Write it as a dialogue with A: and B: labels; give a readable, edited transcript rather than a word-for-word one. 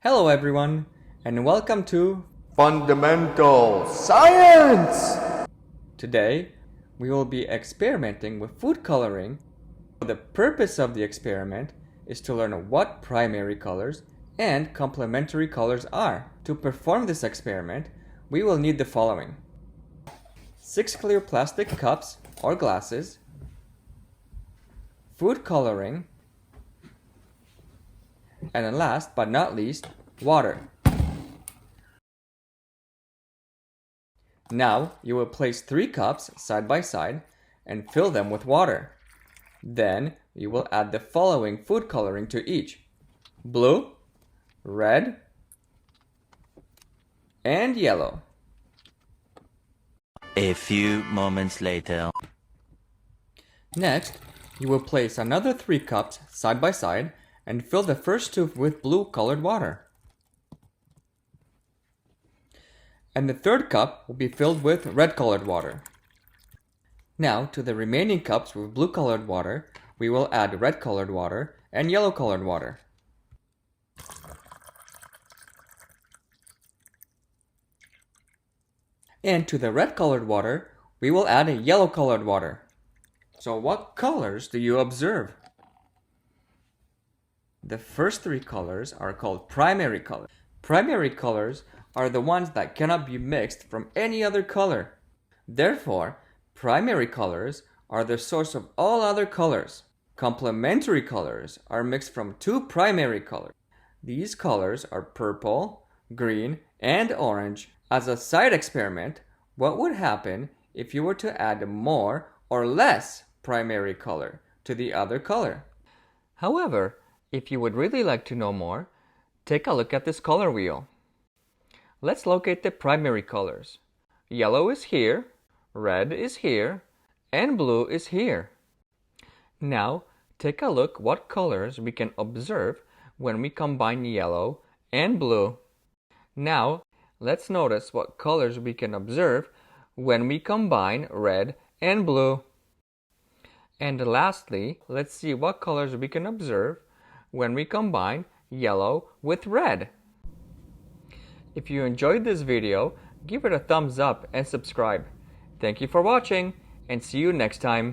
A: Hello everyone, and welcome to
B: Fundamental Science!
A: Today, we will be experimenting with food coloring. The purpose of the experiment is to learn what primary colors and complementary colors are. To perform this experiment, we will need the following: 6 clear plastic cups or glasses, food coloring, and then last but not least, water. Now you will place 3 cups side by side and fill them with water. Then you will add the following food coloring to each: blue, red, and yellow.
C: A few moments later.
A: Next, you will place another 3 cups side by side and fill the first 2 with blue colored water. And the third cup will be filled with red colored water. Now, to the remaining cups with blue colored water, we will add red colored water and yellow colored water. And to the red colored water, we will add a yellow colored water. So what colors do you observe? The first 3 colors are called primary colors. Primary colors are the ones that cannot be mixed from any other color. Therefore, primary colors are the source of all other colors. Complementary colors are mixed from 2 primary colors. These colors are purple, green, and orange. As a side experiment, what would happen if you were to add more or less primary color to the other color? However, if you would really like to know more, take a look at this color wheel. Let's locate the primary colors. Yellow is here, red is here, and blue is here. Now, take a look what colors we can observe when we combine yellow and blue. Now, let's notice what colors we can observe when we combine red and blue. And lastly, let's see what colors we can observe when we combine yellow with red. If you enjoyed this video, give it a thumbs up and subscribe. Thank you for watching, and see you next time.